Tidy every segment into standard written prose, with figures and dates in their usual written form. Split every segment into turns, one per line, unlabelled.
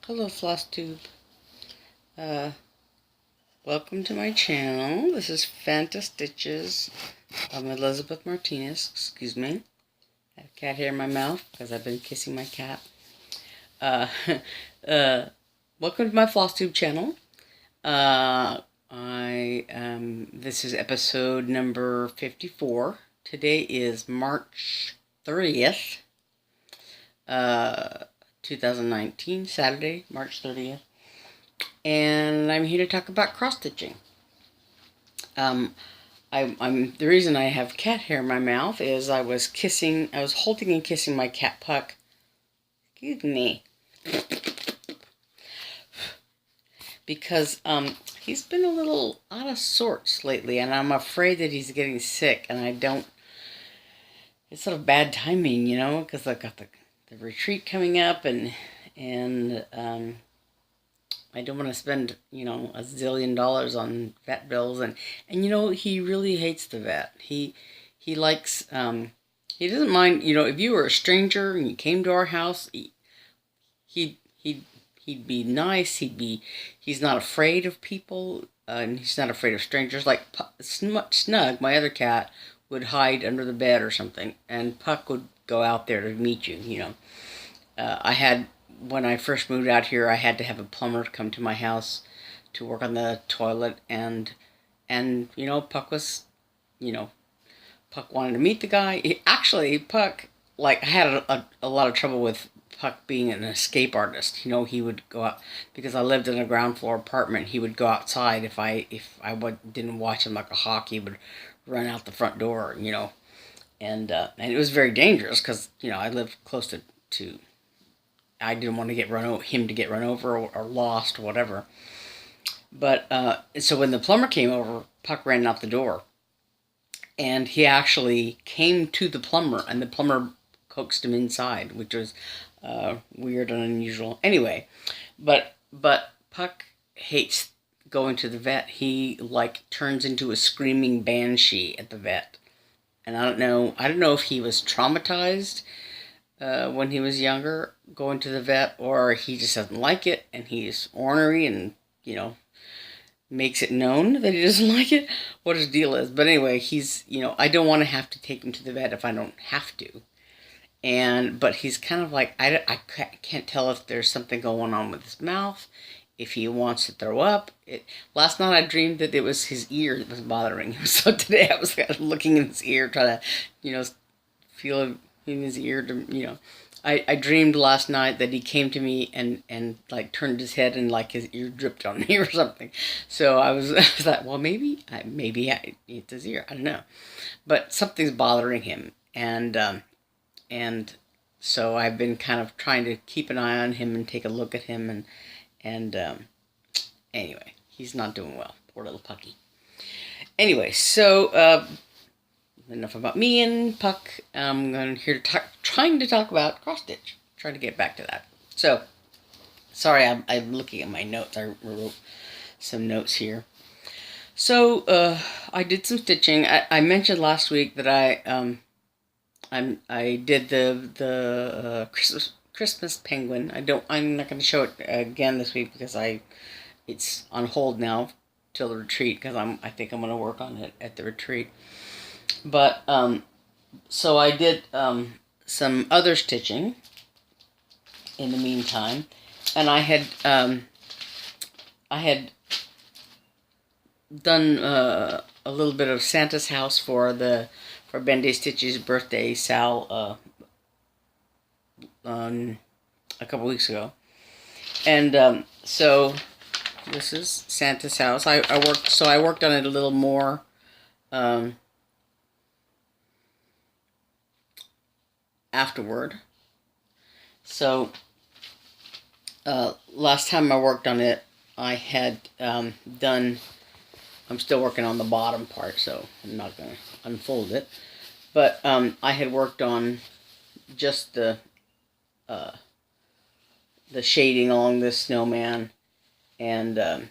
Hello, Flosstube. Uh, Welcome to my channel. This is phantastitches. I'm Elizabeth Martinez. Excuse me. I have cat hair in my mouth because I've been kissing my cat. Uh, Welcome to my Flosstube channel. This is episode number 54. Today is March 30th. 2019, Saturday, March 30th. And I'm here to talk about cross-stitching. The reason I have cat hair in my mouth is I was holding and kissing my cat Puck. Excuse me. Because he's been a little out of sorts lately, and I'm afraid that he's getting sick, and it's sort of bad timing, you know, because I've got the retreat coming up, and I don't want to spend, you know, $1 zillion on vet bills, and you know, he really hates the vet. He likes he doesn't mind, you know, if you were a stranger and you came to our house, he'd be nice. He's not afraid of people, and he's not afraid of strangers. Like Snug, my other cat, would hide under the bed or something, and Puck would go out there to meet you, you know. When I first moved out here, I had to have a plumber come to my house to work on the toilet, and you know, Puck was, you know, Puck wanted to meet the guy. Puck, like, I had a lot of trouble with Puck being an escape artist. You know, he would go out, because I lived in a ground floor apartment, he would go outside. If I didn't watch him like a hawk, he would run out the front door, you know. And it was very dangerous because, you know, I lived close to I didn't want to get him to get run over or lost or whatever. But so when the plumber came over, Puck ran out the door, and he actually came to the plumber, and the plumber coaxed him inside, which was weird and unusual. Anyway, but Puck hates going to the vet. He like turns into a screaming banshee at the vet. And I don't know if he was traumatized when he was younger going to the vet, or he just doesn't like it, and he's ornery and, you know, makes it known that he doesn't like it, what his deal is. But anyway, he's, you know, I don't want to have to take him to the vet if I don't have to. But he's kind of like, I can't tell if there's something going on with his mouth, if he wants to throw up. Last night I dreamed that it was his ear that was bothering him. So today I was kind of looking in his ear, trying to, you know, feel in his ear to, you know. I dreamed last night that he came to me and like turned his head, and like his ear dripped on me or something. So I was like, well, maybe it's his ear. I don't know. But something's bothering him. And so I've been kind of trying to keep an eye on him and take a look at him, and anyway, he's not doing well. Poor little Pucky. Anyway, so enough about me and Puck. I'm trying to talk about cross stitch. Trying to get back to that. So, sorry, I'm looking at my notes. I wrote some notes here. So, I did some stitching. I mentioned last week that I did the Christmas penguin. I'm not going to show it again this week because it's on hold now till the retreat, because I think I'm going to work on it at the retreat. But so I did some other stitching in the meantime, and I had done a little bit of Santa's house for Bendy Stitch's birthday, Sal, a couple weeks ago. And so this is Santa's house. I worked on it a little more afterward. So last time I worked on it, I had done, I'm still working on the bottom part, so I'm not going to unfold it, but I had worked on just the shading along this snowman, and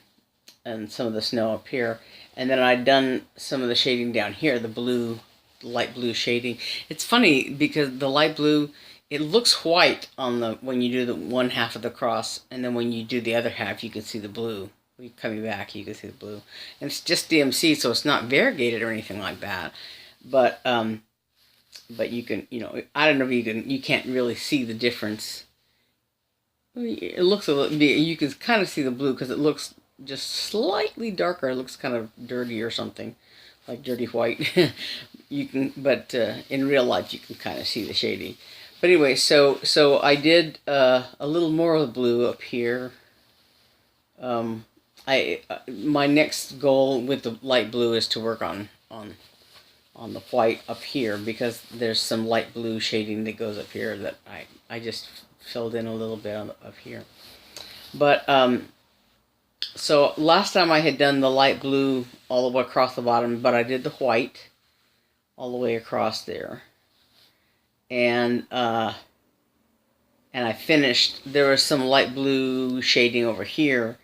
some of the snow up here, and then I'd done some of the shading down here, the light blue shading. It's funny because the light blue it looks white on the when you do the one half of the cross, and then when you do the other half, you can see the blue. When you're coming back, you can see the blue, and it's just DMC, so it's not variegated or anything like that. But you can, I don't know if you can't really see the difference. It looks a little, you can kind of see the blue because it looks just slightly darker. It looks kind of dirty or something, like dirty white. You can, but in real life you can kind of see the shading. But anyway, so I did a little more of the blue up here. My next goal with the light blue is to work on the white up here, because there's some light blue shading that goes up here that I just filled in a little bit up here. But so last time I had done the light blue all the way across the bottom, but I did the white all the way across there. And I finished. There was some light blue shading over here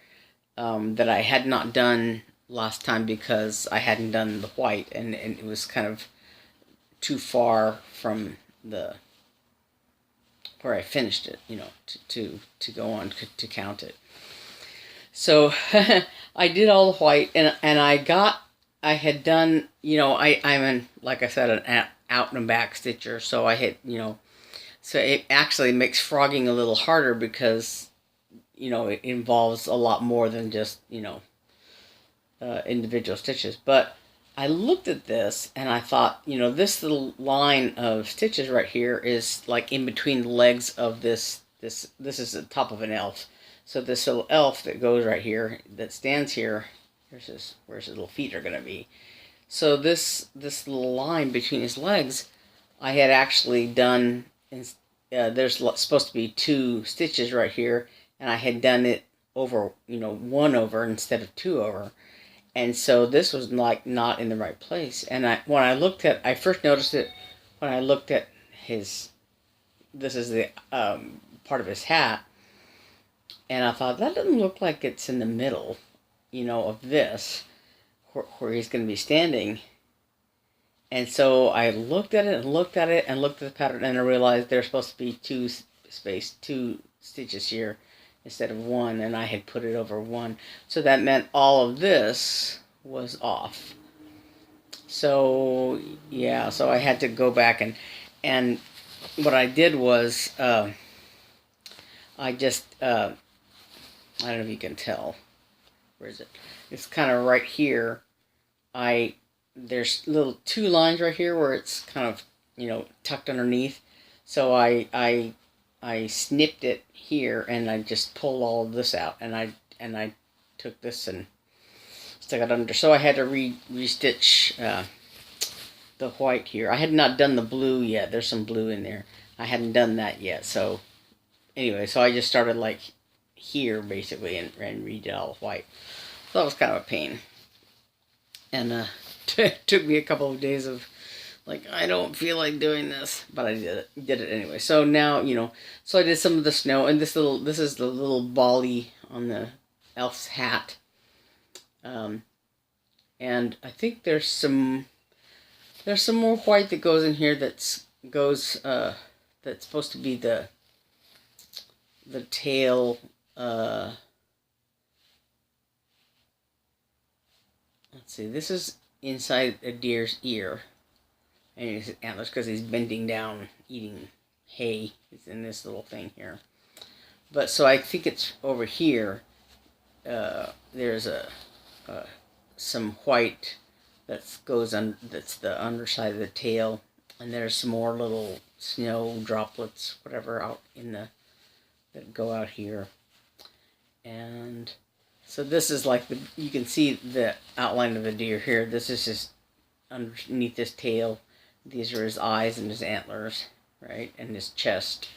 that I had not done last time because I hadn't done the white, and it was kind of too far from the where I finished it, to go on to count it. So I did all the white, and I had done, I'm like I said, an out and back stitcher, so I had, so it actually makes frogging a little harder because, it involves a lot more than just, individual stitches. But I looked at this and I thought, this little line of stitches right here is like in between the legs of this is the top of an elf. So this little elf that goes right here, that stands here, here's where his little feet are going to be. So this little line between his legs, I had actually done, there's supposed to be 2 stitches right here, and I had done it over, 1 over instead of 2 over. And so this was like not in the right place. And I first noticed it when I looked at this is the part of his hat, and I thought, that doesn't look like it's in the middle, of this, where he's going to be standing. And so I looked at it and looked at it and looked at the pattern, and I realized there's supposed to be 2 stitches here instead of 1, and I had put it over 1. So that meant all of this was off. So yeah, so I had to go back and what I did was I just I don't know if you can tell. Where is it? It's kind of right here. There's little 2 lines right here where it's kind of, tucked underneath. So I snipped it here, and I just pulled all of this out, and I took this and stuck it under. So I had to restitch the white here. I had not done the blue yet. There's some blue in there. I hadn't done that yet. So anyway, so I just started like here basically and redid all the white. So that was kind of a pain, and it took me a couple of days of like, I don't feel like doing this, but I did it anyway. So now, so I did some of the snow, and this is the little bolly on the elf's hat. And I think there's some more white that goes in here that's supposed to be the tail. Let's see, this is inside a deer's ear. And his antlers, because he's bending down eating hay. He's in this little thing here. But so I think it's over here. There's some white that's the underside of the tail, and there's some more little snow droplets, whatever, out that go out here. And so this is like you can see the outline of the deer here. This is just underneath his tail. These are his eyes and his antlers, right? And his chest.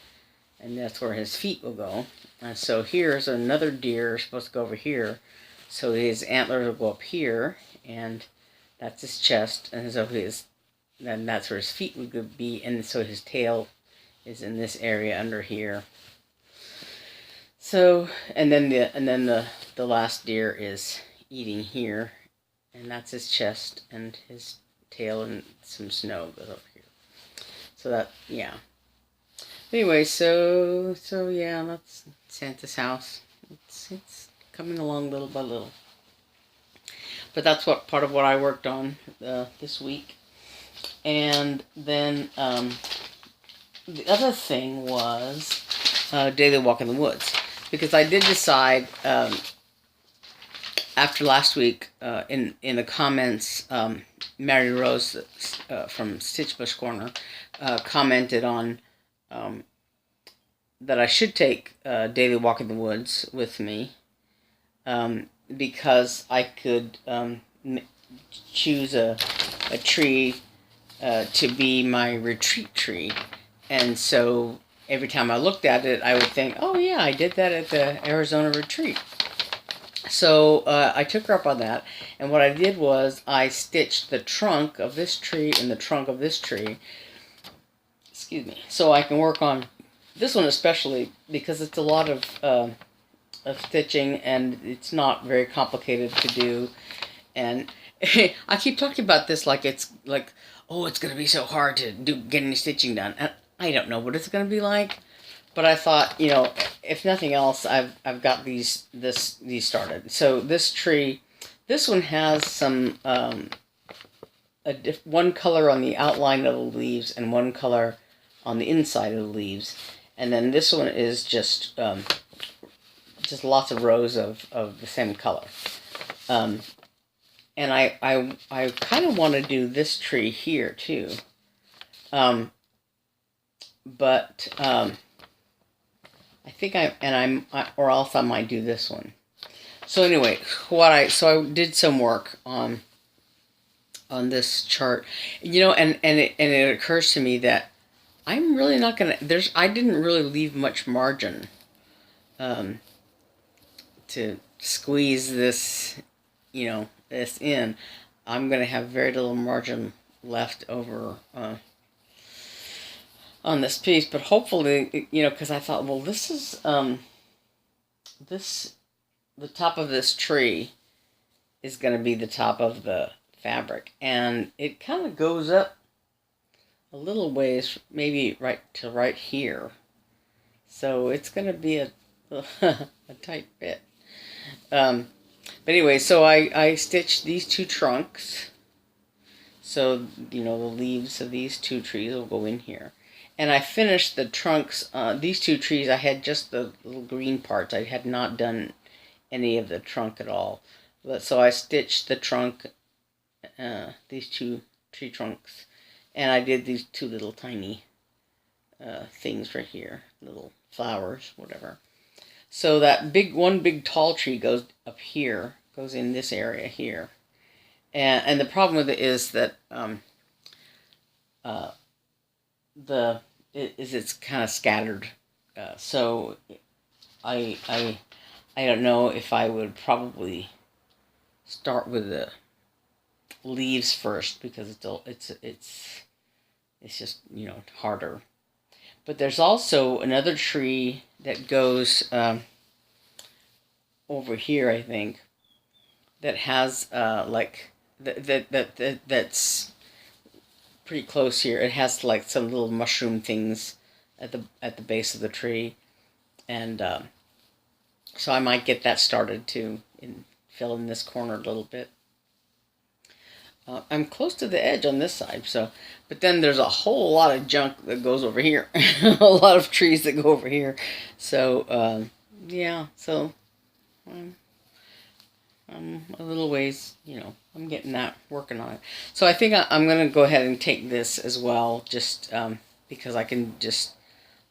And that's where his feet will go. And so here's another deer supposed to go over here. So his antlers will go up here, and that's his chest. And so then that's where his feet would be. And so his tail is in this area under here. So, and then the last deer is eating here, and that's his chest, and his tail, and some snow goes over here. So that, yeah. Anyway, so yeah, that's Santa's house. It's coming along little by little. But that's what part of what I worked on this week. And then the other thing was daily walk in the woods, because I did decide after last week in the comments, Mary Rose from Stitch Bush Corner commented on that I should take daily walk in the woods with me, because I could choose a tree to be my retreat tree. And so every time I looked at it, I would think, oh yeah, I did that at the Arizona retreat. So I took her up on that, and what I did was I stitched the trunk of this tree and the trunk of this tree, excuse me, so I can work on this one especially, because it's a lot of stitching, and it's not very complicated to do. And I keep talking about this like it's like, oh, it's going to be so hard to get any stitching done. And I don't know what it's going to be like, but I thought, you know, if nothing else, I've got these started. So this tree, this one has some one color on the outline of the leaves and one color on the inside of the leaves, and then this one is just lots of rows of the same color. And I kind of want to do this tree here too, but I think or else I might do this one. So anyway, so I did some work on this chart, you know, and it occurs to me that I'm really not gonna. I didn't really leave much margin to squeeze this, you know, this in. I'm gonna have very little margin left over on this piece, but hopefully, you know, because I thought, well, this is the top of this tree is going to be the top of the fabric, and it kind of goes up a little ways, maybe right here, so it's going to be a tight fit. But anyway, so I stitched these two trunks, so you know the leaves of these two trees will go in here. And I finished the trunks. These two trees, I had just the little green parts. I had not done any of the trunk at all. So I stitched the trunk, these two tree trunks, and I did these two little tiny things right here, little flowers, whatever. So that one big tall tree goes up here, goes in this area here. And the problem with it is that it's kind of scattered, so I don't know if I would probably start with the leaves first, because it's just, you know, harder. But there's also another tree that goes over here, I think, that has like that's pretty close here. It has like some little mushroom things at the base of the tree, and so I might get that started too, and fill in this corner a little bit. I'm close to the edge on this side, so, but then there's a whole lot of junk that goes over here, a lot of trees that go over here. So yeah, so I'm a little ways, you know, I'm getting that, working on it. So I think I'm going to go ahead and take this as well, just because I can just,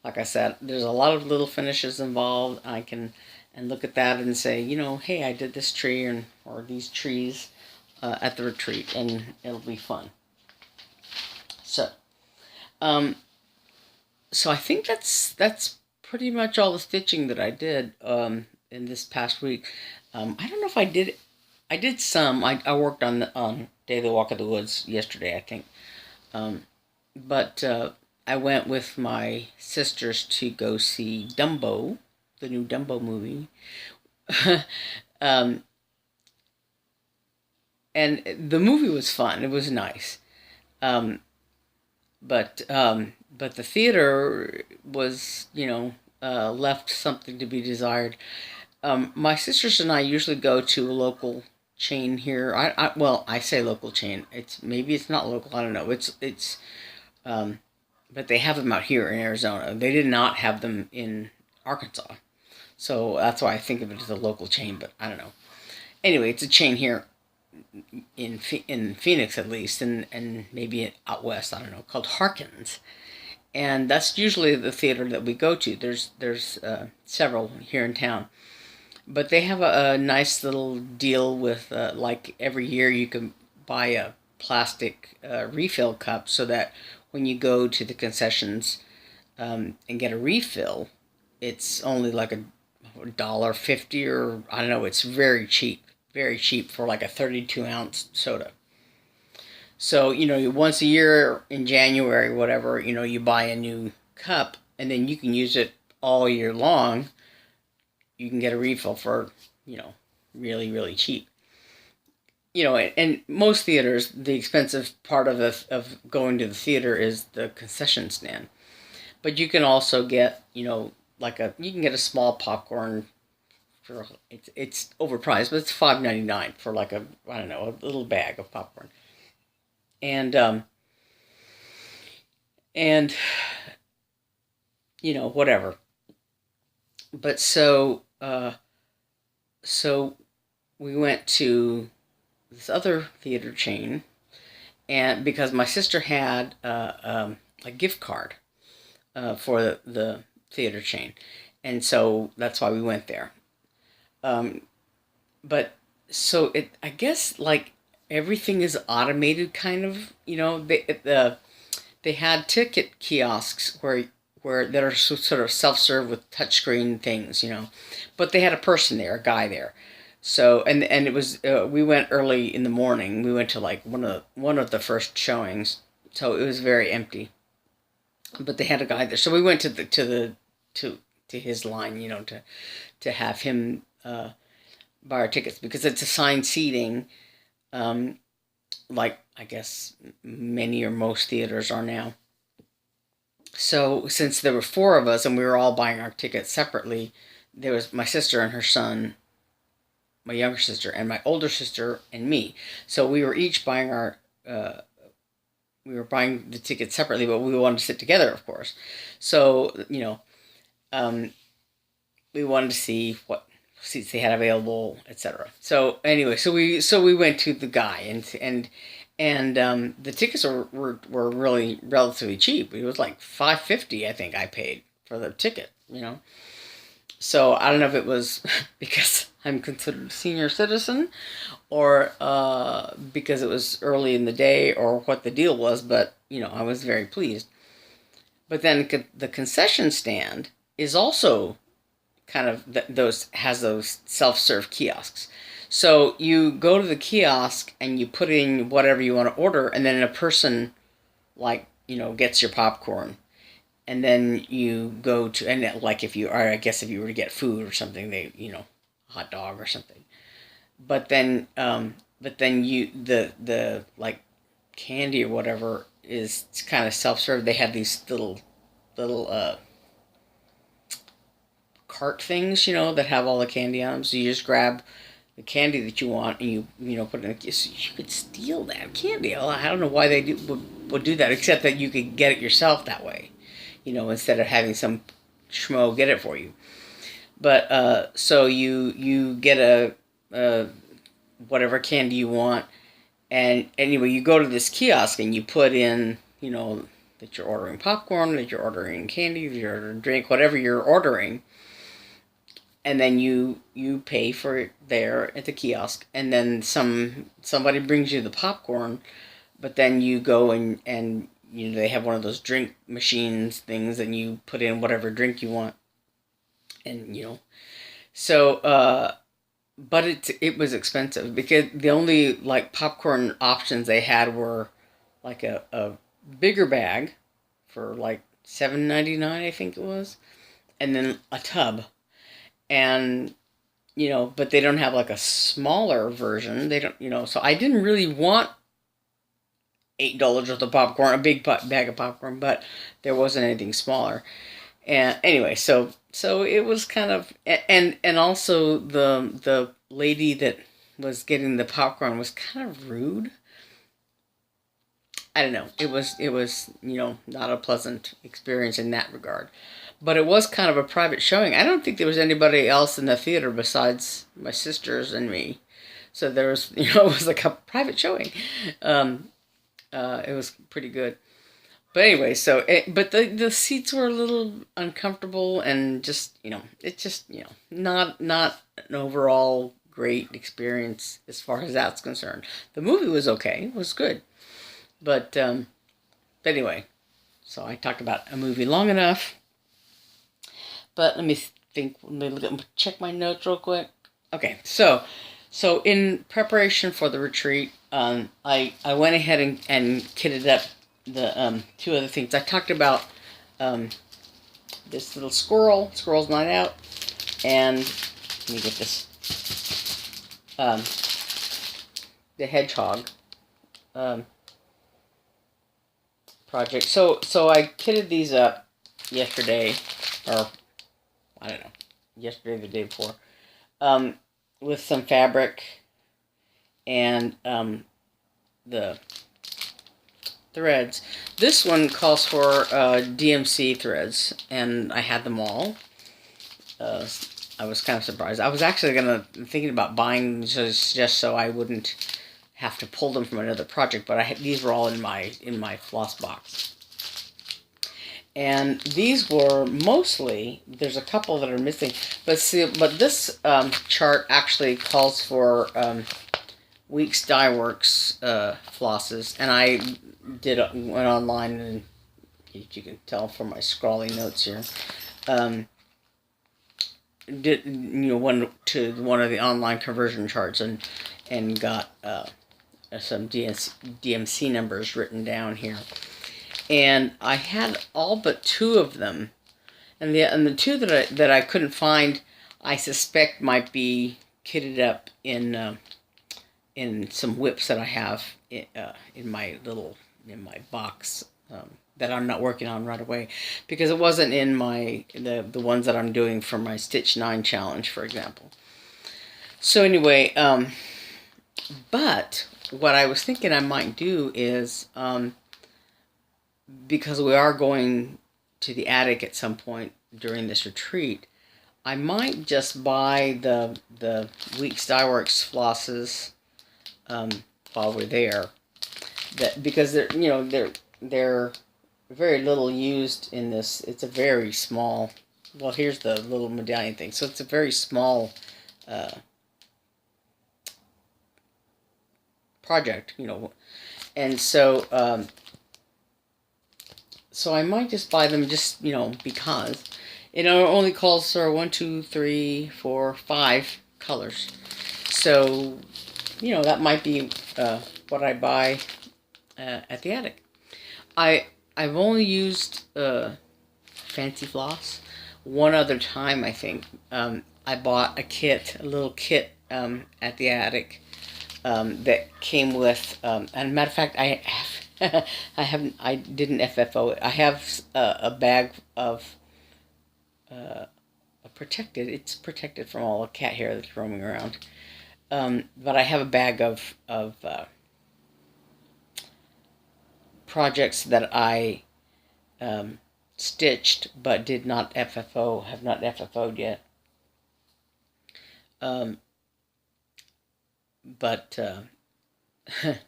like I said, there's a lot of little finishes involved. I can look at that and say, you know, hey, I did this tree or these trees at the retreat, and it'll be fun. So, so I think that's pretty much all the stitching that I did in this past week. I don't know if I did some. I worked on Daily Walk of the Woods yesterday, I think. But I went with my sisters to go see Dumbo, the new Dumbo movie. And the movie was fun. It was nice. But but the theater was, left something to be desired. My sisters and I usually go to a local chain here. Well, I say local chain. It's not local. I don't know. Um, but they have them out here in Arizona. They did not have them in Arkansas, so that's why I think of it as a local chain. But I don't know. Anyway, it's a chain here in Phoenix at least, and maybe out west. I don't know, called Harkins, and that's usually the theater that we go to. There's several here in town, but they have a nice little deal with like every year you can buy a plastic refill cup so that when you go to the concessions and get a refill, it's only like $1.50 or I don't know. It's very cheap for like a 32-ounce soda. So once a year in January, whatever, you buy a new cup and then you can use it all year long. You can get a refill for really really cheap. And most theaters, the expensive part of going to the theater is the concession stand. But you can also get, you can get a small popcorn for it's overpriced, but it's $5.99 for like a I don't know a little bag of popcorn, and and whatever. But so we went to this other theater chain, and because my sister had a gift card for the theater chain, and so that's why we went there. Um, but so I guess like everything is automated, kind of. They had ticket kiosks where that are sort of self-serve with touchscreen things, but they had a person there, a guy there. So and it was we went early in the morning. We went to like one of the first showings, so it was very empty. But they had a guy there, so we went to his line, to have him buy our tickets because it's assigned seating, um, like I guess many or most theaters are now. So since there were four of us and we were all buying our tickets separately, there was my sister and her son, my younger sister, and my older sister and me. So we were each buying we were buying the tickets separately, but we wanted to sit together, of course. So um, we wanted to see what seats they had available, etc. So anyway, so we went to the guy, and the tickets were really relatively cheap. It was like $5.50, I think I paid for the ticket. So I don't know if it was because I'm considered a senior citizen, or because it was early in the day, or what the deal was. But I was very pleased. But then the concession stand is also kind of those self-serve kiosks. So you go to the kiosk and you put in whatever you want to order, and then a person like gets your popcorn, and then you go to and like if you are I guess if you were to get food or something, they hot dog or something. But then you the like candy or whatever is kind of self-serve. They have these little cart things, that have all the candy on them. So you just grab the candy that you want and you put it in a, so you could steal that candy. I don't know why they would do that, except that you could get it yourself that way, instead of having some schmo get it for you. But so you get a whatever candy you want, and anyway you go to this kiosk and you put in that you're ordering popcorn, that you're ordering candy, that you're ordering drink, whatever you're ordering, and then you pay for it there at the kiosk, and then somebody brings you the popcorn, but then you go and they have one of those drink machines things, and you put in whatever drink you want, and so but it was expensive because the only like popcorn options they had were like a bigger bag for like $7.99, I think it was, and then a tub. And but they don't have like a smaller version. They don't. So I didn't really want $8 worth of popcorn, a big bag of popcorn, but there wasn't anything smaller. And anyway, so it was kind of, and also the lady that was getting the popcorn was kind of rude. I don't know. It was not a pleasant experience in that regard, but it was kind of a private showing. I don't think there was anybody else in the theater besides my sisters and me. So there was, it was like a private showing. It was pretty good. But anyway, but the seats were a little uncomfortable and just, it's just, not an overall great experience as far as that's concerned. The movie was okay, it was good. But anyway, so I talked about a movie long enough. But let me think, check my notes real quick. Okay, so in preparation for the retreat, I went ahead and kitted up the two other things. I talked about this little Squirrel's Night Out, and let me get this, the hedgehog project. So I kitted these up yesterday, or I don't know, yesterday or the day before, with some fabric and the threads. This one calls for DMC threads, and I had them all. I was kind of surprised. I was actually thinking about buying just so I wouldn't have to pull them from another project, but these were all in my floss box. And these were mostly, there's a couple that are missing, but this chart actually calls for Weeks Dye Works flosses, and I went online, and you can tell from my scrawly notes here, went to one of the online conversion charts and got some DMC numbers written down here. And I had all but two of them, and the two that I couldn't find, I suspect might be kitted up in some whips that I have in my box that I'm not working on right away, because it wasn't in the ones that I'm doing for my Stitch 9 challenge, for example. So anyway, but what I was thinking I might do is, because we are going to the attic at some point during this retreat, I might just buy the Weeks Dye Works flosses while we're there. Because they're very little used in this. It's a very small. Well, here's the little medallion thing. So it's a very small project, and so. So I might just buy them just, because it only calls for 1, 2, 3, 4, 5 colors. So, that might be what I buy at the attic. I've only used Fancy Floss one other time, I think. I bought a little kit at the attic that came with, and matter of fact, I have. I didn't FFO it. I have a bag of it's protected from all the cat hair that's roaming around. But I have a bag of projects that I stitched but did not FFO, have not FFO'd yet.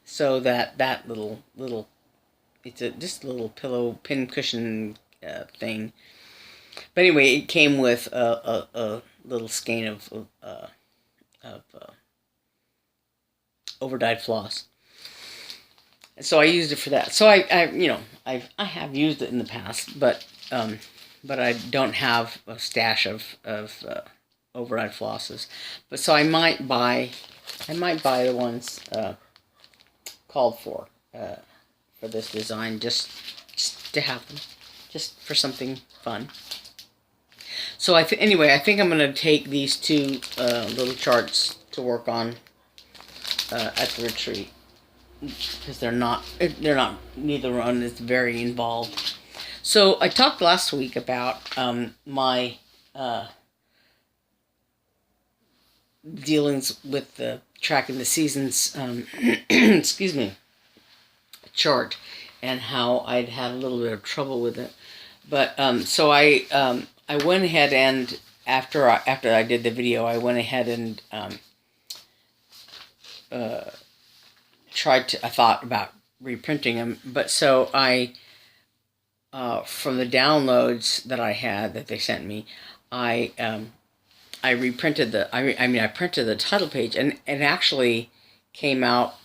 So that little it's just a little pillow pin cushion thing. But anyway, it came with a little skein of overdyed floss. So I used it for that. So I have used it in the past, but I don't have a stash of overdyed flosses. But so I might buy the ones called for this design, just to have them, just for something fun. So anyway, I think I'm going to take these two little charts to work on at the retreat. because neither one is very involved. So I talked last week about my dealings with the tracking the seasons, excuse me, chart, and how I'd had a little bit of trouble with it. But so I went ahead and after I did the video, I went ahead and I thought about reprinting them. But so I from the downloads that I had that they sent me, I reprinted I printed the title page, and it actually came out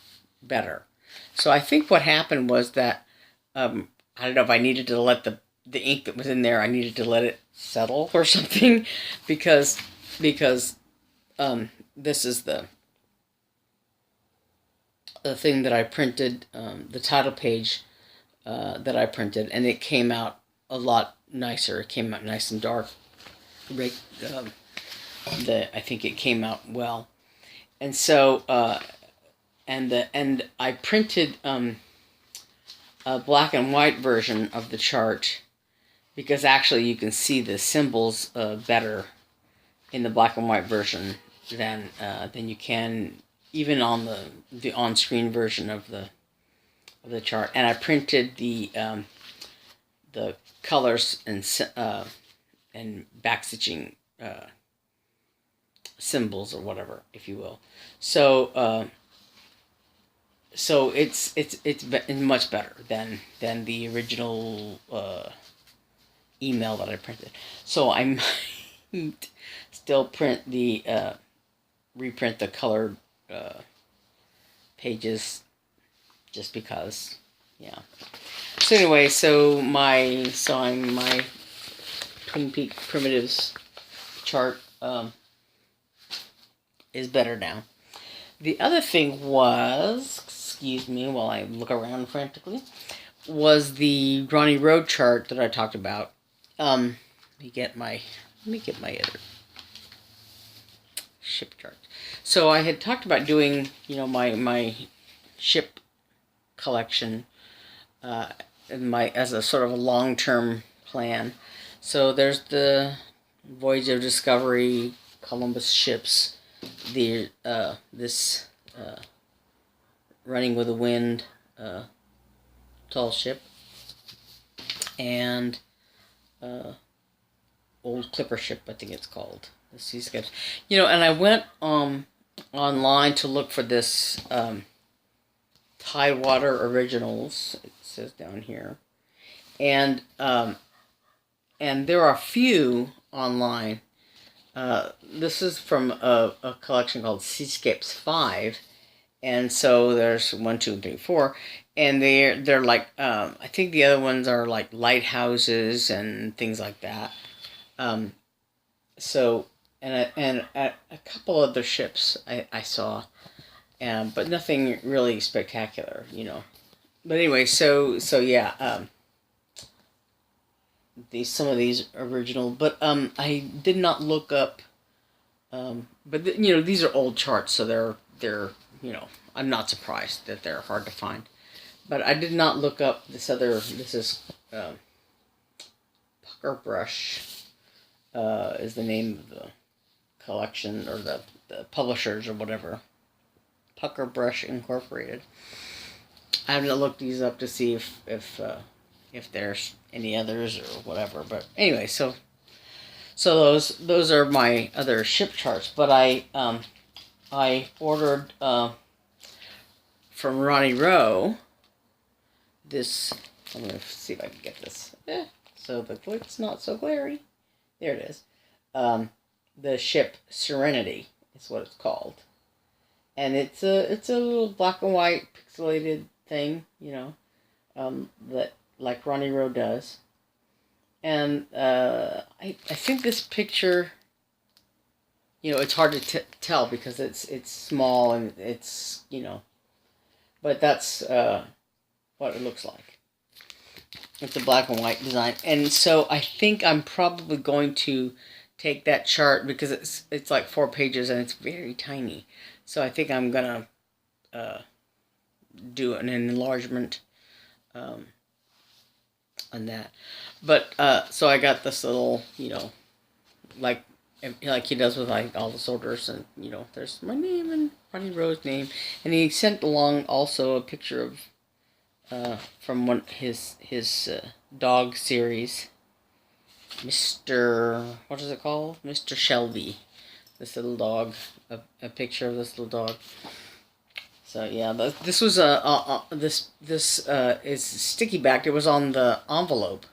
better. So I think what happened was that I don't know if I needed to let the ink that was in there, I needed to let it settle or something, because this is the thing that I printed, the title page that I printed, and it came out a lot nicer. It came out nice and dark. I think it came out well, and so and I printed a black and white version of the chart, because actually you can see the symbols better in the black and white version than you can even on the on-screen version of the chart. And I printed the colors and backstitching symbols, or whatever, if you will. So so it's much better than the original email that I printed. So I might still reprint the colored pages, just because, yeah. So anyway, so my Twin Peak Primitives chart is better now. The other thing was, excuse me while I look around frantically, was the Ronnie Road chart that I talked about. Let me get my other ship chart. So I had talked about doing, my ship collection as a sort of a long-term plan. So there's the Voyage of Discovery, Columbus ships, this Running with the Wind tall ship, and Old Clipper ship, I think it's called. The Sea Sketch. And I went online to look for this Tidewater Originals, it says down here, and there are a few online. This is from a collection called Seascapes 5, and so there's 1, 2, 3, 4, and they're like I think the other ones are like lighthouses and things like that. So and a couple other ships I saw, but nothing really spectacular, But anyway, so yeah, some of these original, but I did not look up. But these are old charts, so they're I'm not surprised that they're hard to find. But I did not look up this other. This is Pucker Brush is the name of the collection, or the publishers, or whatever. Pucker Brush Incorporated. I haven't looked these up to see if there's any others or whatever. But anyway, so those are my other ship charts. But I ordered from Ronnie Rowe this. I'm gonna see if I can get this. So the it's not so glary. There it is. The ship Serenity is what it's called, and it's a little black and white pixelated thing, that like Ronnie Rowe does. And I think this picture, it's hard to tell because it's small and it's but that's what it looks like. It's a black and white design, and so I think I'm probably going to take that chart, because it's like 4 pages and it's very tiny. So I think I'm gonna do an enlargement on that. But so I got this little, like he does with like all the soldiers, and there's my name and Ronnie Rowe's name, and he sent along also a picture of from one his dog series, Mr. What is it called? Mr. Shelby. This little dog, a picture of this little dog. So yeah, this was this is sticky backed. It was on the envelope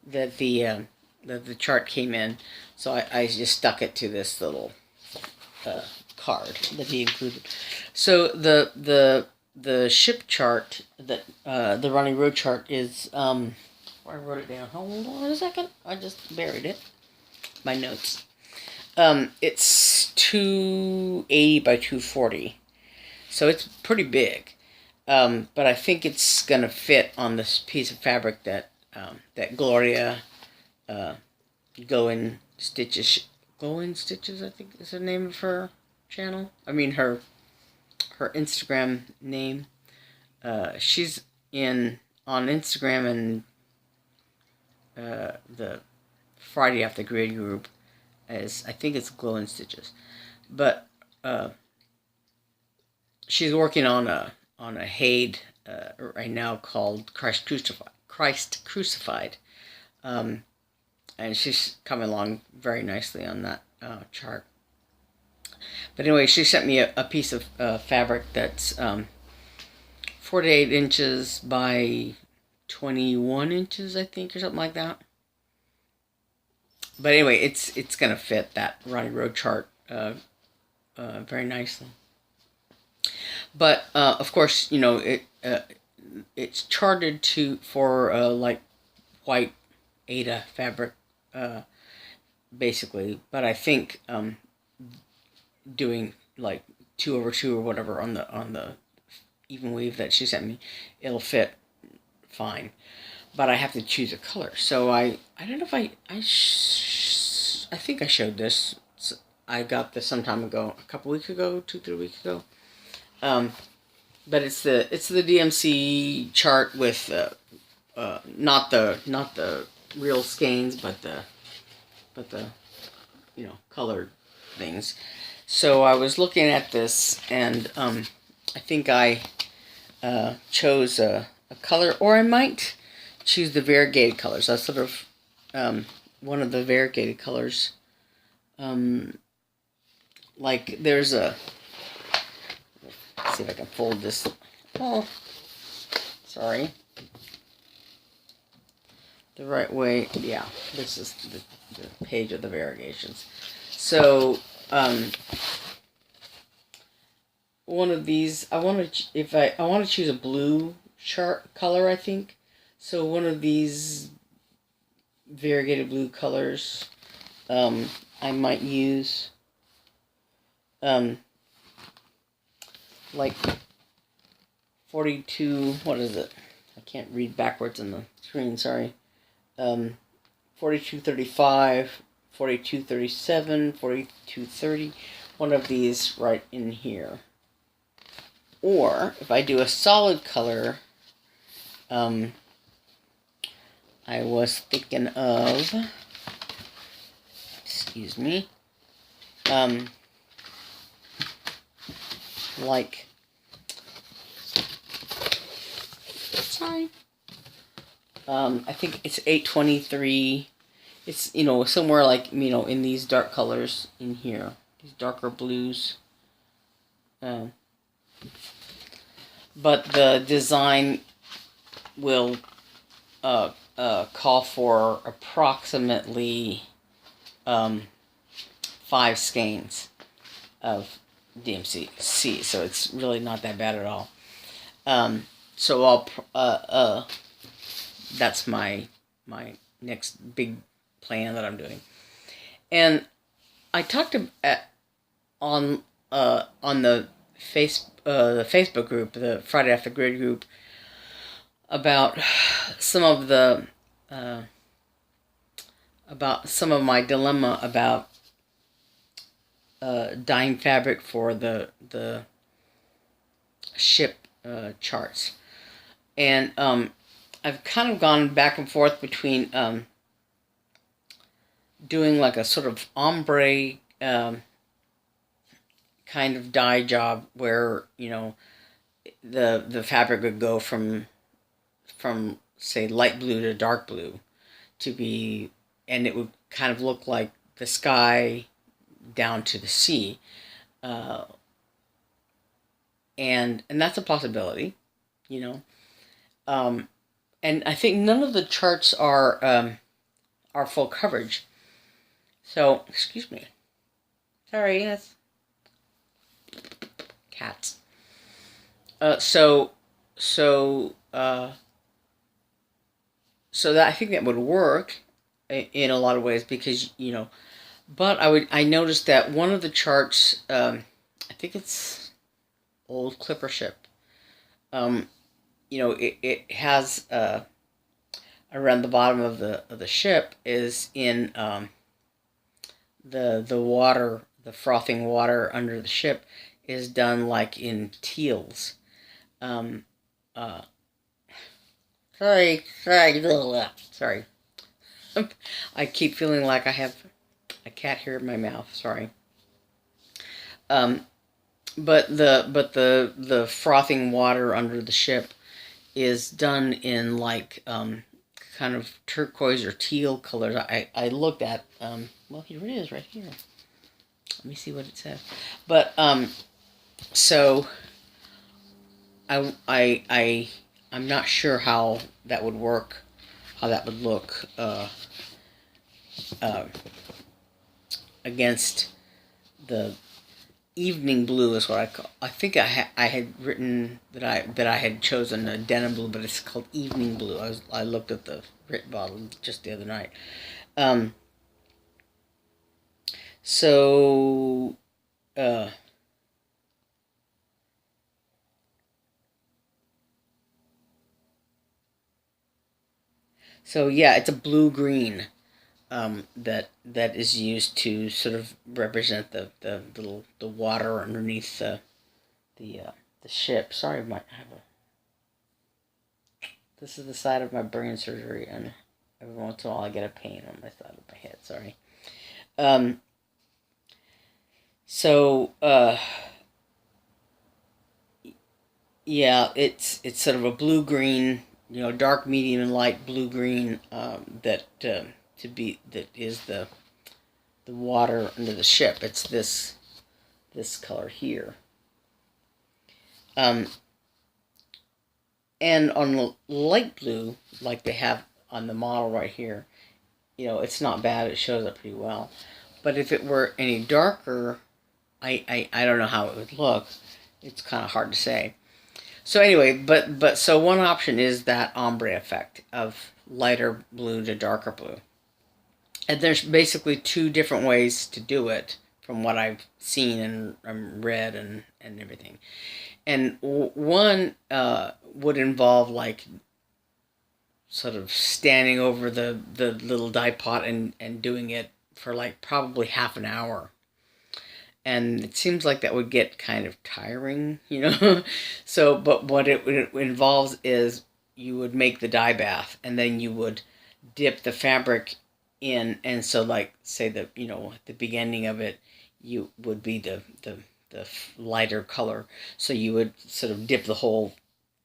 that the chart came in, so I just stuck it to this little card that he included. So the ship chart that the running road chart is I wrote it down. Hold on a second. I just buried it. My notes. It's 280 by 240. So it's pretty big. But I think it's going to fit on this piece of fabric that that Gloria Go In Stitches, I think is the name of her channel. I mean her Instagram name. She's on Instagram and the Friday After Grid group as I think it's Glow In Stitches, but she's working on a Haid right now called Christ Crucified, and she's coming along very nicely on that chart. But anyway, she sent me a piece of fabric that's 48 inches by 21 inches, I think, or something like that. But anyway, it's gonna fit that Ronnie Road chart very nicely. But of course, it's charted for like white Aida fabric, basically. But I think doing like 2/2 or whatever on the even weave that she sent me, it'll fit fine. But I have to choose a color. So I don't know if I think I showed this. I got this some time ago, a couple weeks ago, 2-3 weeks ago. But it's the DMC chart with not the real skeins, but the colored things. So I was looking at this, and I think I chose a color, or I might choose the variegated colors. That's sort of one of the variegated colors. Like there's a. Let's see if I can fold this. Oh, sorry. The right way. Yeah, this is the page of the variegations. So one of these, I want to choose a blue color, I think. So one of these variegated blue colors, I might use like 42. What is it? I can't read backwards on the screen. Sorry. 4235, 4237, 4230. One of these right in here. Or if I do a solid color, I was thinking of, excuse me, like, sorry, I think it's 823. It's, somewhere like, in these dark colors in here, these darker blues. But the design will call for approximately 5 skeins of DMC, so it's really not that bad at all. So I'll that's my next big plan that I'm doing. And I talked on the Facebook group, the Friday After Grid group, about some of my dilemma about dyeing fabric for the ship charts. And I've kind of gone back and forth between doing like a sort of ombre kind of dye job where, you know, the fabric would go from say light blue to dark blue to be, and it would kind of look like the sky down to the sea, and that's a possibility, you know. And I think none of the charts are full coverage. So excuse me, sorry, yes, cats. So that I think that would work in a lot of ways because, you know, but I noticed that one of the charts, I think it's old clipper ship, you know, it has around the bottom of the ship is in the water, the frothing water under the ship is done like in teals. Sorry. I keep feeling like I have a cat here in my mouth. Sorry. But the frothing water under the ship is done in like kind of turquoise or teal colors. I looked at well, here it is right here. Let me see what it says. But so I'm not sure how that would work, how that would look against the evening blue is what I call. I think I had written that I had chosen a denim blue, but it's called evening blue. I looked at the writ bottle just the other night. So yeah, it's a blue green that is used to sort of represent the water underneath the ship. Sorry, I have this is the side of my brain surgery, and every once in a while I get a pain on my side of my head. Sorry. Yeah, it's sort of a blue green, you know, dark, medium, and light blue green that is the water under the ship. It's this color here. And on the light blue, like they have on the model right here, you know, it's not bad. It shows up pretty well. But if it were any darker, I don't know how it would look. It's kind of hard to say. So anyway, but so one option is that ombre effect of lighter blue to darker blue. And there's basically two different ways to do it from what I've seen and read and everything. And one would involve like sort of standing over the little dye pot and doing it for like probably half an hour. And it seems like that would get kind of tiring, you know. So, but what it involves is you would make the dye bath, and then you would dip the fabric in, and so like say the, you know, at the beginning of it, you would be the lighter color. So you would sort of dip the whole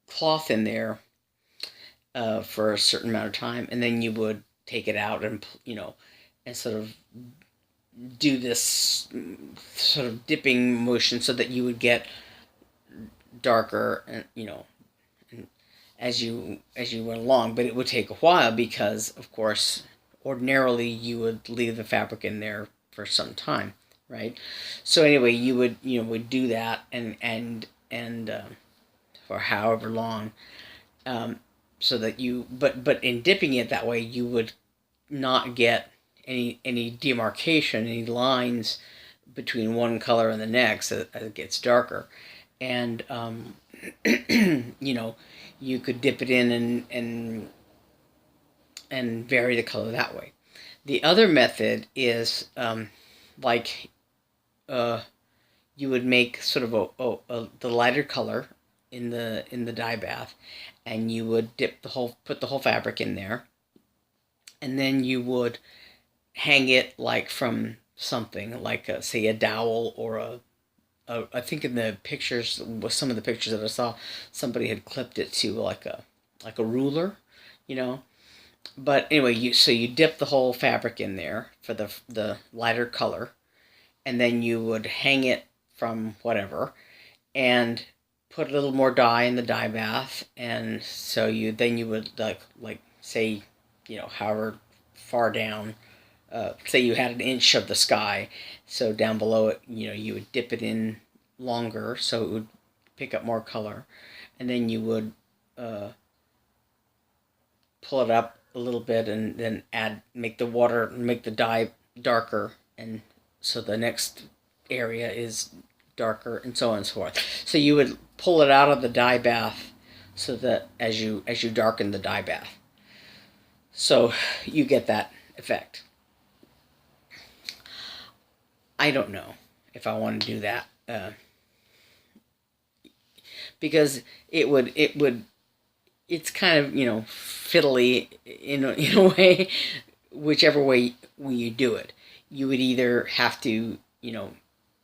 cloth in there for a certain amount of time, and then you would take it out and, you know, and sort of do this sort of dipping motion so that you would get darker, and, you know, as you went along. But it would take a while because, of course, ordinarily you would leave the fabric in there for some time, right? So anyway, you would do that and for however long, so that you, but in dipping it that way, you would not get any demarcation, any lines between one color and the next as it gets darker. And you know, you could dip it in and vary the color that way. The other method is like you would make sort of the lighter color the dye bath, and you would put the whole fabric in there, and then you would hang it like from something like say a dowel or I think in the pictures, with some of the pictures that I saw, somebody had clipped it to like a ruler, you know. But anyway, you dip the whole fabric in there for the lighter color, and then you would hang it from whatever, and put a little more dye in the dye bath, and so you would like say, however far down, say you had an inch of the sky, so down below it, you would dip it in longer so it would pick up more color, and then you would pull it up a little bit, and then make the dye darker, and so the next area is darker, and so on and so forth. So you would pull it out of the dye bath, so that as you darken the dye bath, so you get that effect. I don't know if I want to do that, because it's kind of, fiddly in a way. Whichever way you do it, you would either have to,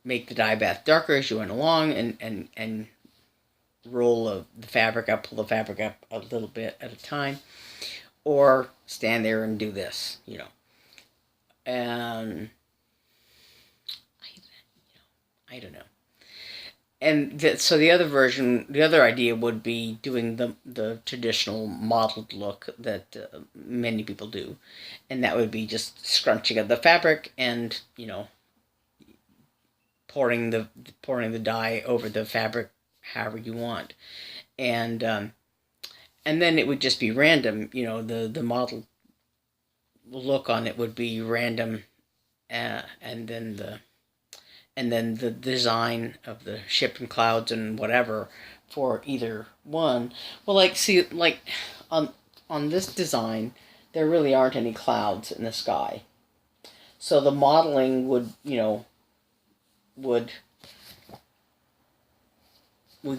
make the dye bath darker as you went along, and roll the fabric up, pull the fabric up a little bit at a time, or stand there and do this, and I don't know. And so the other idea would be doing the traditional modeled look that many people do, and that would be just scrunching of the fabric and, pouring the dye over the fabric however you want, and then it would just be random. The model look on it would be random, and then the design of the ship and clouds and whatever for either one. Well, like on this design, there really aren't any clouds in the sky, so the modeling would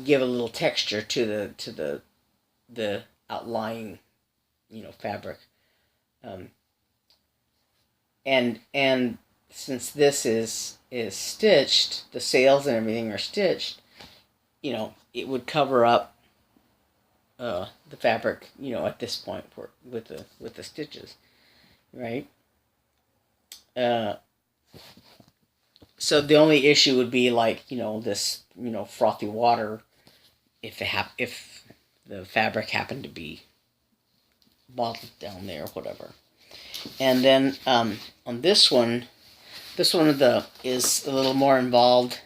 give a little texture to the outlying fabric, and since this is stitched, the sails and everything are stitched, it would cover up the fabric, at this point with the stitches, right? So the only issue would be this, frothy water, if the fabric happened to be bottled down there or whatever. And then on this one is a little more involved,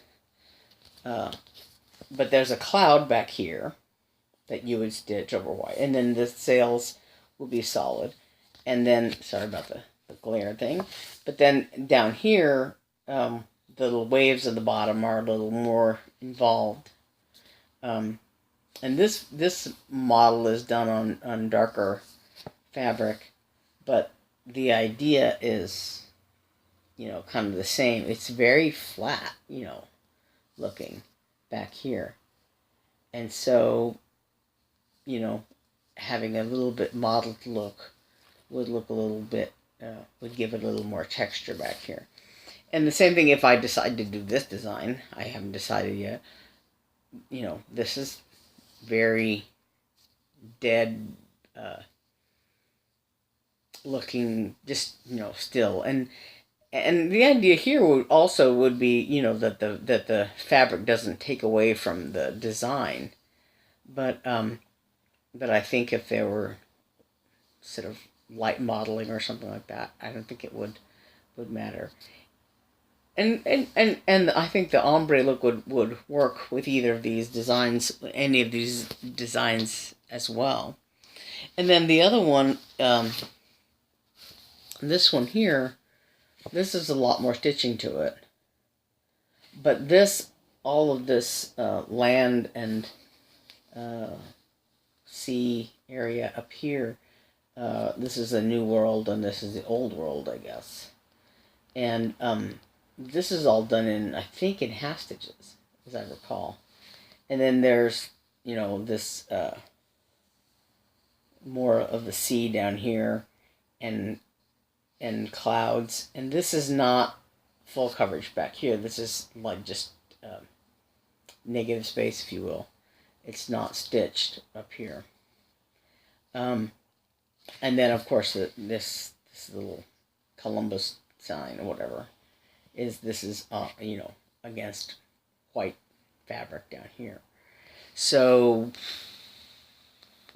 but there's a cloud back here that you would stitch over white, and then the sails will be solid. And then, sorry about the glare thing, but then down here, the little waves at the bottom are a little more involved. And this model is done on darker fabric, but the idea is, kind of the same. It's very flat, looking back here. And so, having a little bit modeled look would look a little bit, would give it a little more texture back here. And the same thing if I decide to do this design. I haven't decided yet. This is very dead looking, just, still. And the idea here would be, that the fabric doesn't take away from the design. But I think if there were sort of light modeling or something like that, I don't think it would matter. And I think the ombre look would work with either of these designs, any of these designs as well. And then the other one, this one here, this is a lot more stitching to it. But all of this land and sea area up here, this is the new world and this is the old world, I guess. And this is all done in, I think, in half stitches, as I recall. And then there's you know, this more of the sea down here, and clouds, and this is not full coverage back here. This is like just negative space, if you will. It's not stitched up here. And then of course this little Columbus sign or whatever this is you know, against white fabric down here. So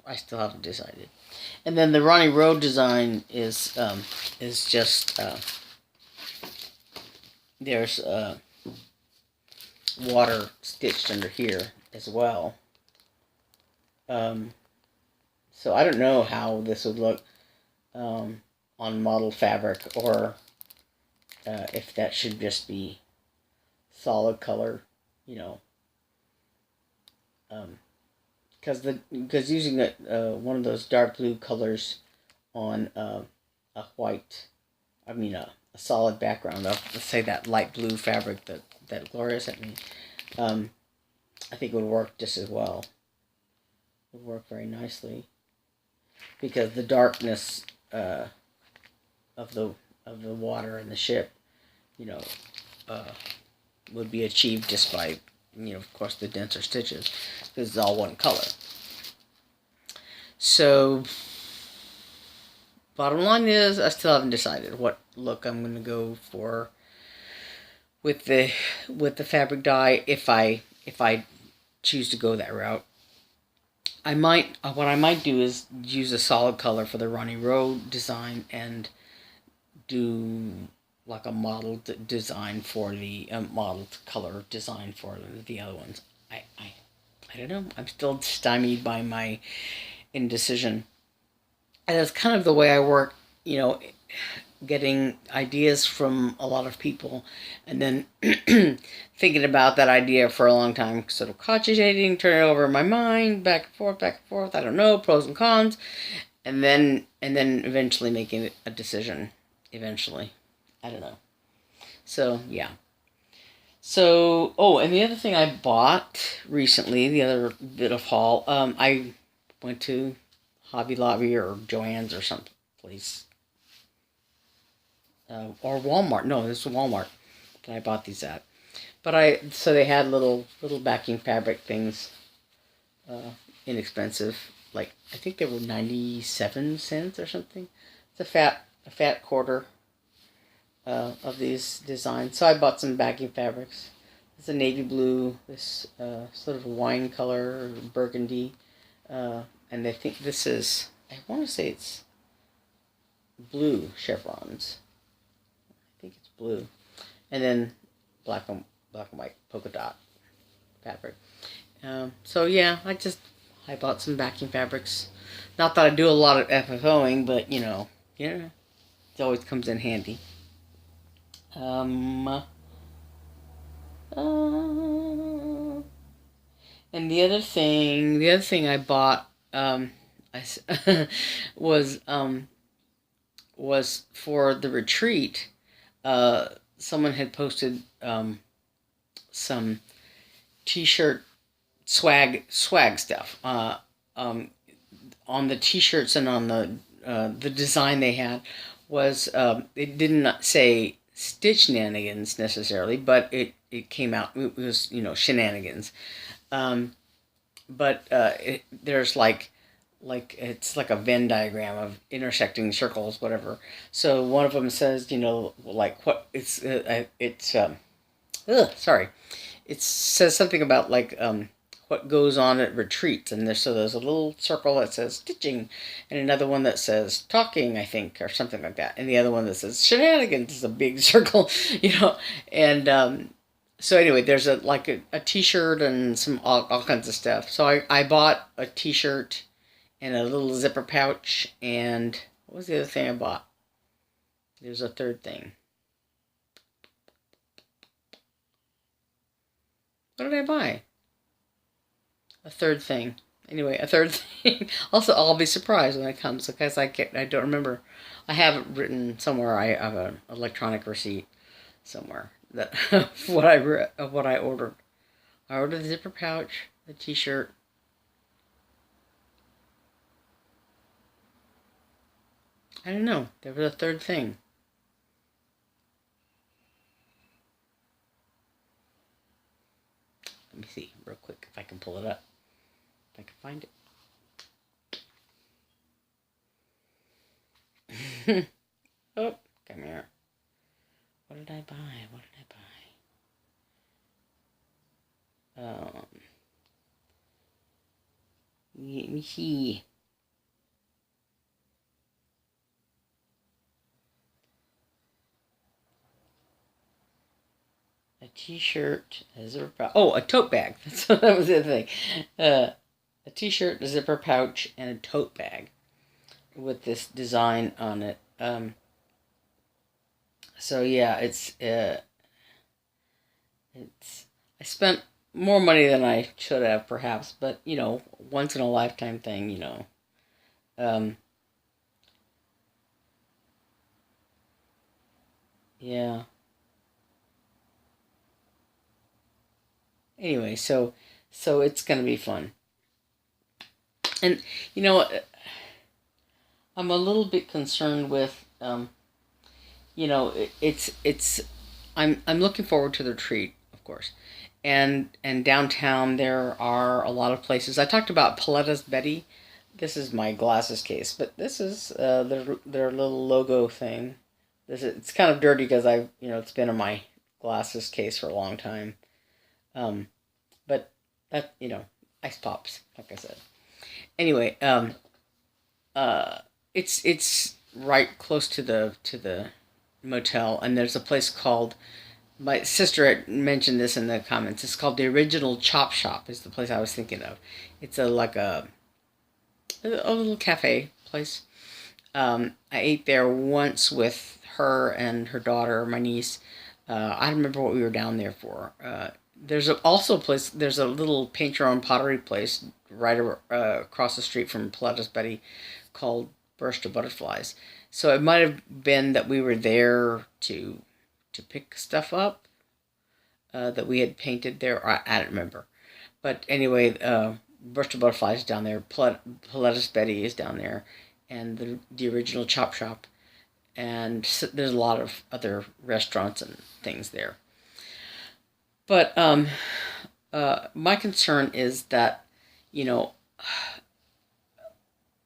I still haven't decided. And then the Ronnie Road design is just there's water stitched under here as well. So I don't know how this would look on model fabric, or if that should just be solid color, you know. Because using one of those dark blue colors on a white, a solid background, let's say that light blue fabric that Gloria sent me, I think it would work just as well. It would work very nicely, because the darkness of the water and the ship, you know, would be achieved just by, you know, of course, the denser stitches, because it's all one color. So, bottom line is, I still haven't decided what look I'm going to go for with the fabric dye. If I choose to go that route, what I might do is use a solid color for the Ronnie Road design, and do like a modeled design for the modeled color design for the other ones. I don't know. I'm still stymied by my indecision. And that's kind of the way I work, you know, getting ideas from a lot of people, and then thinking about that idea for a long time, sort of cogitating, turning it over in my mind, back and forth, I don't know, pros and cons, and then eventually making a decision, eventually. I don't know. So, yeah. So, oh, and the other thing I bought recently, the other bit of haul, I went to Hobby Lobby or Joann's or some place. Or Walmart. No, this was Walmart that I bought these at. But so they had little backing fabric things, inexpensive. Like, I think they were 97 cents or something. It's a fat quarter of these designs. So I bought some backing fabrics. It's a navy blue, this sort of wine color, burgundy, and I think this is, I want to say it's blue chevrons. I think it's blue, and then black and white polka dot fabric. So yeah, I bought some backing fabrics. Not that I do a lot of FFOing, but you know, it always comes in handy. And the other thing I bought was for the retreat. Someone had posted some t-shirt swag stuff on the t-shirts, and on the design they had was it did not say stitch shenanigans necessarily, but it came out, it was, you know, shenanigans. But there's like it's like a Venn diagram of intersecting circles, whatever. So one of them says, you know, like what it says something about like what goes on at retreats, and there's a little circle that says stitching, and another one that says talking, I think, or something like that, and the other one that says shenanigans is a big circle, you know, and so anyway, there's a t-shirt and some all kinds of stuff. So I bought a t-shirt and a little zipper pouch, and what was the other thing I bought? There's a third thing. What did I buy? A third thing. Anyway, a third thing. Also, I'll be surprised when it comes, because I don't remember. I have it written somewhere. I have an electronic receipt somewhere that of what I ordered. I ordered the zipper pouch, the t-shirt, I don't know. There was a third thing. Let me see real quick if I can pull it up. If I can find it. Oh, come here. What did I buy? What did I buy? Let me see. A t-shirt, a zipper pouch. Oh, a tote bag. That was the other thing. A t-shirt, a zipper pouch, and a tote bag with this design on it. So yeah, it's. I spent more money than I should have, perhaps, but once in a lifetime thing. Um, yeah. Anyway, so it's gonna be fun, and you know, I'm a little bit concerned with, it's. I'm looking forward to the retreat, of course, and downtown there are a lot of places. I talked about Paletta's Betty. This is my glasses case, but this is their little logo thing. It's kind of dirty because it's been in my glasses case for a long time. Um, but that ice pops, like I said. Anyway, it's right close to the motel, and there's a place called. My sister had mentioned this in the comments. It's called the Original Chop Shop. Is the place I was thinking of. It's a little cafe place. I ate there once with her and her daughter, my niece. I don't remember what we were down there for. Also a place. There's a little paint your own pottery place right across the street from Paletta's Betty, called Burst of Butterflies. So it might have been that we were there to pick stuff up that we had painted there. I don't remember, but anyway, Burst of Butterflies is down there. Paletta's Betty is down there, and the Original Chop Shop, and there's a lot of other restaurants and things there. But my concern is that, you know,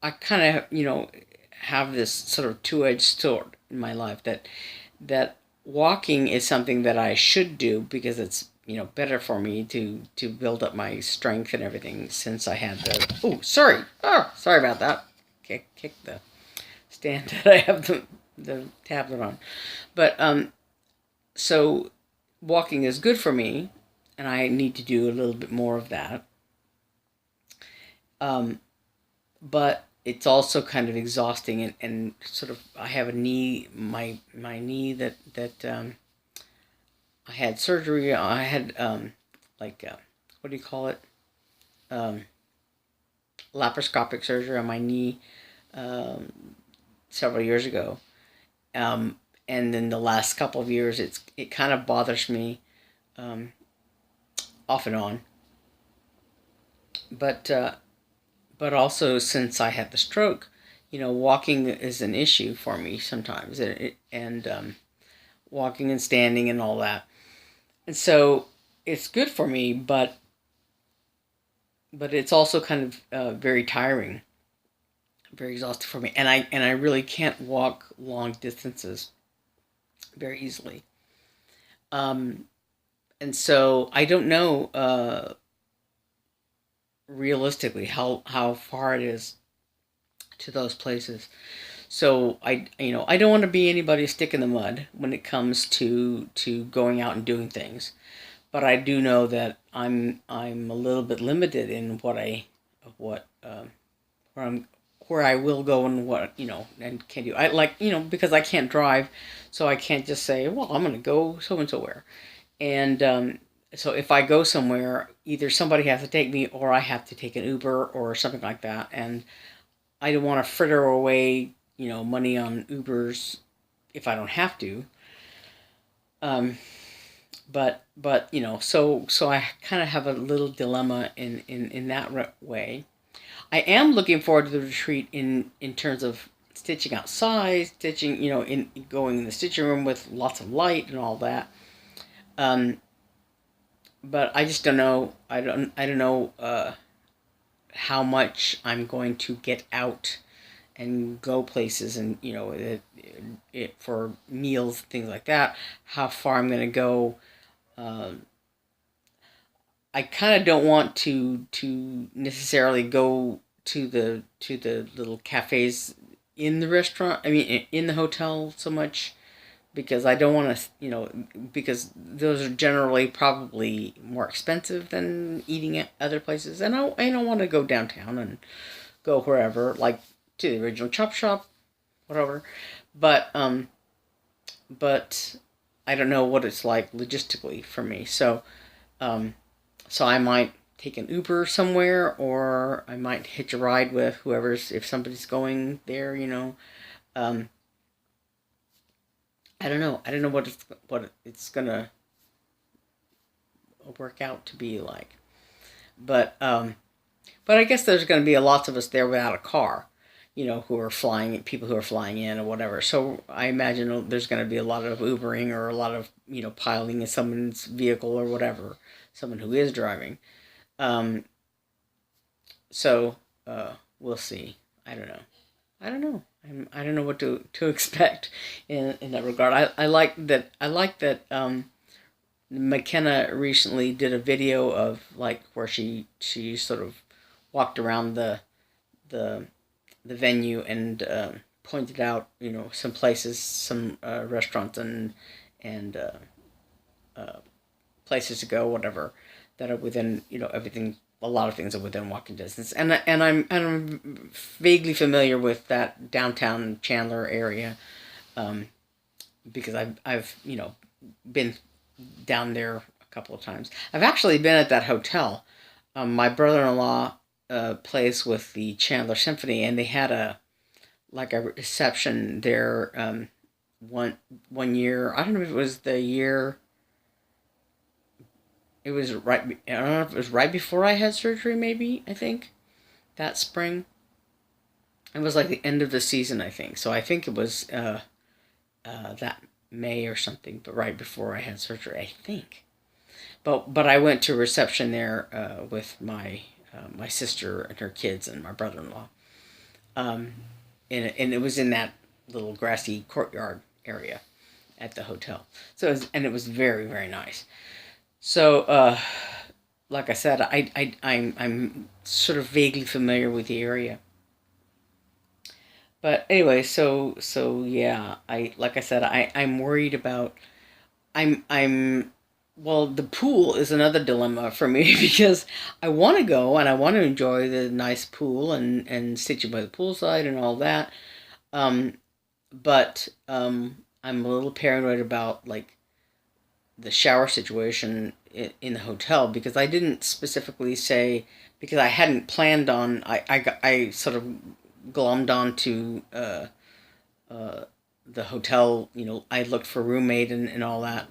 I kind of, have this sort of two-edged sword in my life, that walking is something that I should do because it's, better for me to build up my strength and everything, since I had sorry about that. Kick the stand that I have the tablet on. But so walking is good for me, and I need to do a little bit more of that. But it's also kind of exhausting, and sort of, I have a knee, my knee that I had surgery. I had what do you call it? Um, Laparoscopic surgery on my knee um, several years ago. And then the last couple of years, it kind of bothers me um, off and on. But but also, since I had the stroke, walking is an issue for me sometimes, and walking and standing and all that. And so it's good for me, but it's also kind of very tiring, very exhausting for me, and I really can't walk long distances very easily. Um, and so I don't know realistically how far it is to those places. So I don't want to be anybody's stick in the mud when it comes to going out and doing things. But I do know that I'm a little bit limited in what where I'm where I will go, and what and can do. I like, because I can't drive, so I can't just say, well, I'm gonna go so and so where. And so if I go somewhere, either somebody has to take me, or I have to take an Uber or something like that. And I don't want to fritter away, money on Ubers if I don't have to. Um, but so I kind of have a little dilemma in that way. I am looking forward to the retreat in terms of stitching outside, stitching, in going in the stitching room with lots of light and all that. But I just don't know. I don't know how much I'm going to get out and go places, and it for meals, things like that. How far I'm going to go. I kind of don't want to necessarily go to the little cafes in the restaurant. I mean, in the hotel so much, because I don't want to, because those are generally probably more expensive than eating at other places, and I don't want to go downtown and go wherever, like to the original Chop Shop, whatever. But but I don't know what it's like logistically for me, so I might take an Uber somewhere, or I might hitch a ride with whoever's, if somebody's going there, Um, I don't know. I don't know what it's gonna work out to be like. But I guess there's gonna be lots of us there without a car, who are flying, people who are flying in or whatever. So I imagine there's gonna be a lot of Ubering, or a lot of piling in someone's vehicle or whatever, someone who is driving. Um, so we'll see. I don't know. I don't know. I don't know what to expect in that regard. I like that. McKenna recently did a video of, like, where she sort of walked around the the venue, and pointed out, some places, some restaurants, and uh, places to go, whatever, that are within, everything. A lot of things are within walking distance, and I'm vaguely familiar with that downtown Chandler area, um, because I've been down there a couple of times. I've actually been at that hotel. My brother-in-law plays with the Chandler Symphony, and they had a reception there, one year. I don't know if it was the year. It was right. I don't know if it was right before I had surgery. Maybe, I think that spring. It was like the end of the season, I think. So I think it was that May or something, but right before I had surgery, I think. But I went to a reception there with my sister and her kids and my brother-in-law. Um, and it was in that little grassy courtyard area at the hotel. And it was very, very nice. So, like I said, I'm sort of vaguely familiar with the area. But anyway, so yeah, like I said, I'm worried about. I'm Well, the pool is another dilemma for me because I want to go and I want to enjoy the nice pool, and sitting by the poolside and all that. Um, but I'm a little paranoid about, like, the shower situation in the hotel, because I didn't specifically say, because I hadn't planned on. I sort of glommed onto uh, the hotel. I looked for a roommate and all that.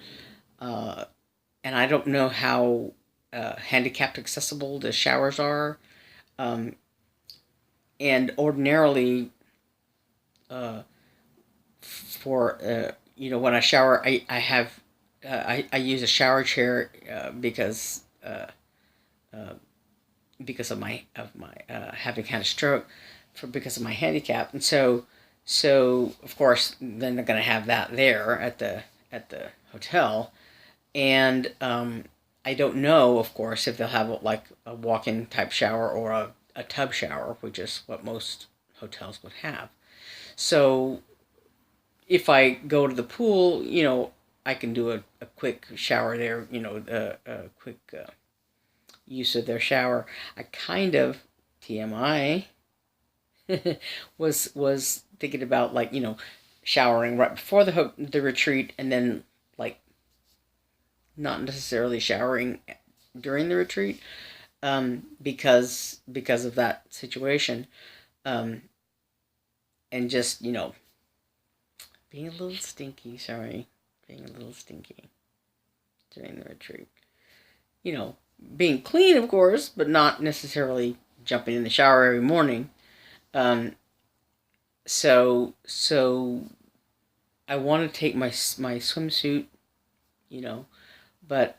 Uh, and I don't know how handicapped accessible the showers are. Um, and ordinarily, uh, for when I shower, I use a shower chair, uh, because of my having had a stroke, because of my handicap, and so of course then they're going to have that there at the hotel. And I don't know, of course, if they'll have, like, a walk-in type shower, or a tub shower, which is what most hotels would have. So if I go to the pool, I can do a quick shower there, a quick use of their shower. I kind of, TMI, was thinking about, like, showering right before the retreat, and then, like, not necessarily showering during the retreat, because of that situation, um, and just, being a little stinky. Sorry, being a little stinky during the retreat. You know, Being clean, of course, but not necessarily jumping in the shower every morning. Um, so I want to take my swimsuit, you know, but